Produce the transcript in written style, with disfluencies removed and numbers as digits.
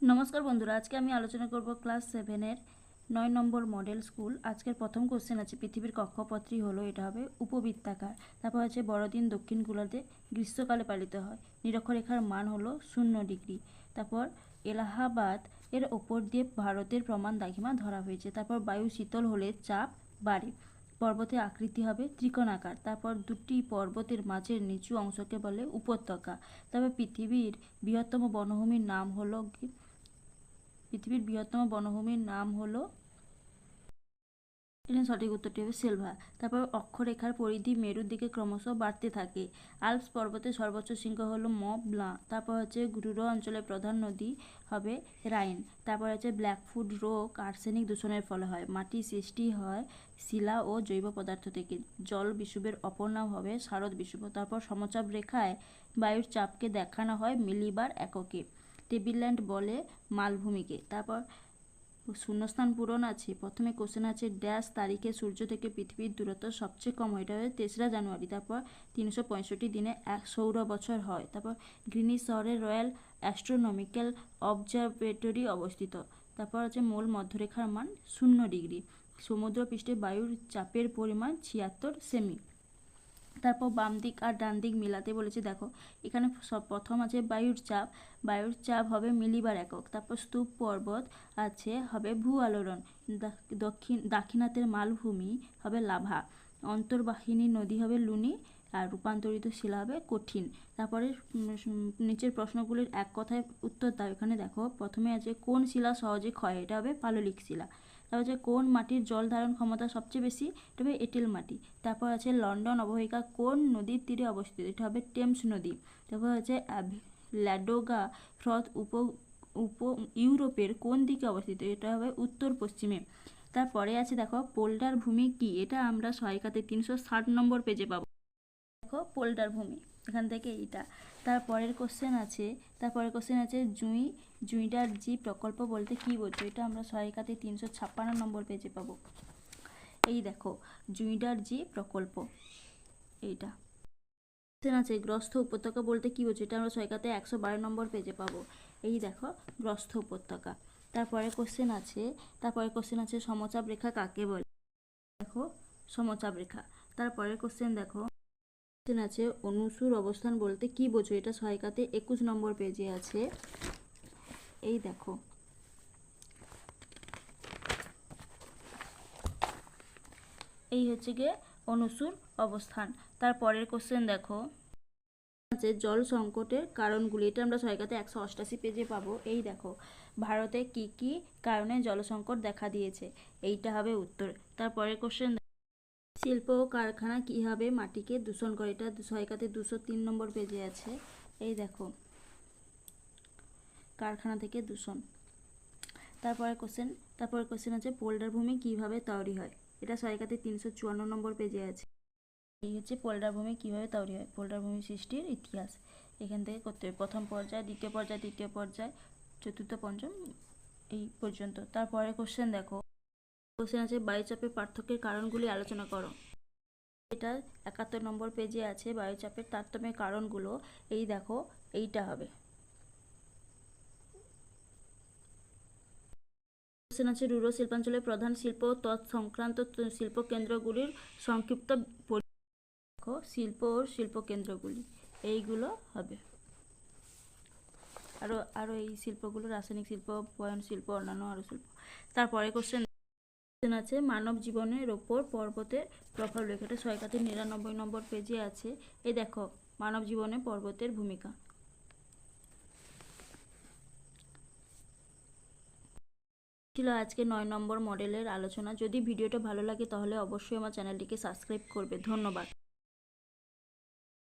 नमस्कार बंधुरा आज के आमी आलोचना करब क्लास 7 एर 9 नम्बर मॉडल स्कूल। आजकेर प्रथम कोश्चेन आछे पृथिवीर कक्षपथटी हलो एटा होबे उपबृत्ताकार। तारपर आछे बड़दिन दक्षिण गोलार्धे ग्रीष्मकाले पालित हय। निरक्षरेखार मान हलो 0 डिग्री। तारपर एलाहाबाद एर ओपर दिये भारतेर प्रमाण दागिमा धरा हयेछे। तारपर वायु शीतल होले चाप बाड़े। पर्वतेर आकृति हबे त्रिकोणाकार। तारपर दुटी पर्वतेर माझेर नीचू अंशके बले उपत्यका। तारपर पृथिवीर बृहत्तम बनभूमिर नाम हलो पृथिवीर बृहत्तम बनभूमिर नाम हलो এখানে সঠিক উত্তরটি হবে সিলভা। তারপর অক্ষরেখার পরিধি মেরুর দিকে ক্রমশ বাড়তে থাকে। আল্পস পর্বতের সর্বোচ্চ শৃঙ্গ হলো মont ব্লাঁ। তারপর হচ্ছে রুর অঞ্চলের প্রধান নদী হবে রাইন। তারপর হচ্ছে ব্ল্যাকফুট রোগ আর্সেনিক দূষণের ফলে হয়। মাটির সৃষ্টি হয় শিলা ও জৈব পদার্থ থেকে। জল বিষুবের অপর নাম হবে শারদ বিষুব। তারপর সমচাপ রেখায় বায়ুর চাপকে দেখানো হয় মিলিবার এককে। টেবিলল্যান্ড বলে মালভূমিকে। তারপর শূন্যস্থান পূরণ আছে। প্রথমে কোশ্চেন আছে ড্যাশ তারিখে সূর্য থেকে পৃথিবীর দূরত্ব সবচেয়ে কম হয়, এটা হবে 3রা জানুয়ারি। তারপর 365 দিনে এক সৌর বছর হয়। তারপর গ্রিনিচ শহরে রয়্যাল অ্যাস্ট্রোনমিক্যাল অবজারভেটরি অবস্থিত। তারপর আছে মূল মধ্যরেখার মান 0 ডিগ্রি। সমুদ্রপৃষ্ঠে বায়ুর চাপের পরিমাণ 76 সেমি। তারপর বাম দিক আর ডান দিক মিলাতে বলেছে। দেখো এখানে সব প্রথম আছে বায়ুর চাপ হবে মিলিবার একক। তারপর স্তূপ পর্বত আছে হবে ভূ আলোড়ন। দাক্ষিণাত্যের মালভূমি হবে লাভা। অন্তর্বাহিনী নদী হবে লুনি আর রূপান্তরিত শিলা হবে কঠিন। তারপরে নিচের প্রশ্নগুলির এক কথায় উত্তর দাও। এখানে দেখো প্রথমে আছে কোন শিলা সহজে ক্ষয়, এটা হবে পাললিক শিলা। তারপর আছে কোন মাটির জল ধারণ ক্ষমতা সবচেয়ে বেশি, এটা হবে এঁটেল মাটি। তারপর আছে লন্ডন অববাহিকা কোন নদীর তীরে অবস্থিত, এটা হবে টেমস নদী। তারপর আছে ল্যাডোগা হ্রদ ইউরোপের কোন দিকে অবস্থিত, এটা হবে উত্তর পশ্চিমে। তারপরে আছে দেখো পোল্ডার ভূমি কি, এটা আমরা সহায়িকাতে 360 নম্বর পেজে পাবো। দেখো পোল্ডার ভূমি এখান থেকে এইটা। তারপরের কোশ্চেন আছে জুইডার জি প্রকল্প বলতে কি বোঝো, এটা আমরা সহায়িকাতে 356 নম্বর পেজে পাবো। এই দেখো জুইডার জি প্রকল্প এইটা। কোশ্চেন আছে গ্রস্থ উপত্যকা বলতে কি বোঝো, এটা আমরা সহায়িকাতে 112 নম্বর পেজে পাবো। এই দেখো গ্রস্থ উপত্যকা। তারপরে কোশ্চেন আছে সমচাপ রেখা কাকে বলে, দেখো সমচাপ রেখা। তারপরে কোশ্চেন দেখো আছে অনুসুর অবস্থান বলতে কি বোঝো, এটা সহায়িকাতে 21 নম্বর পেজে আছে। এই দেখো এই হচ্ছে গিয়ে অনুসুর অবস্থান। তারপরের কোশ্চেন দেখো আছে জল সংকটের কারণগুলি, এটা আমরা সহায়িকাতে 188 পেজে পাবো। এই দেখো ভারতে কি কি কারণে জল সংকট দেখা দিয়েছে, এইটা হবে উত্তর। তারপরের কোশ্চেন শিল্প ও কারখানা কীভাবে মাটিকে দূষণ করে, এটা সহায়িকাতে 203 নম্বর পেজে আছে। এই দেখো কারখানা থেকে দূষণ। তারপরে কোশ্চেন আছে পোল্ডার ভূমি কিভাবে তৈরি হয়, এটা সহায়িকাতে 354 নম্বর পেজে আছে। এই হচ্ছে পোল্ডার ভূমি কিভাবে তৈরি হয়, পোল্ডার ভূমি সৃষ্টির ইতিহাস এখান থেকে করতে হবে। প্রথম পর্যায়, দ্বিতীয় পর্যায়, তৃতীয় পর্যায়, চতুর্থ, পঞ্চম এই পর্যন্ত। তারপরে কোশ্চেন আছে বায়ুচাপের পার্থক্যের কারণগুলি আলোচনা করো, এটা 71 নম্বর পেজে আছে। বায়ুচাপের তারতম্যের কারণগুলো এই দেখো এইটা হবে। কোশ্চেন আছে রুরো শিল্পাঞ্চলের প্রধান শিল্প ও তৎসংক্রান্ত শিল্পকেন্দ্রগুলির সংক্ষিপ্ত দেখো শিল্প ও শিল্পকেন্দ্রগুলি এইগুলো হবে। আরও এই শিল্পগুলো রাসায়নিক শিল্প, বয়ন শিল্প, অন্যান্য আরও শিল্প। তারপরে কোশ্চেন আছে মানব জীবনের ওপর পর্বতের প্রভাব লেখা, এটা সহায়িকাতে 99 নম্বর পেজে আছে। এই দেখো মানব জীবনে পর্বতের ভূমিকা। ছিল আজকে 9 নম্বর মডেলের আলোচনা। যদি ভিডিওটা ভালো লাগে তাহলে অবশ্যই আমার চ্যানেলটিকে সাবস্ক্রাইব করবে। ধন্যবাদ।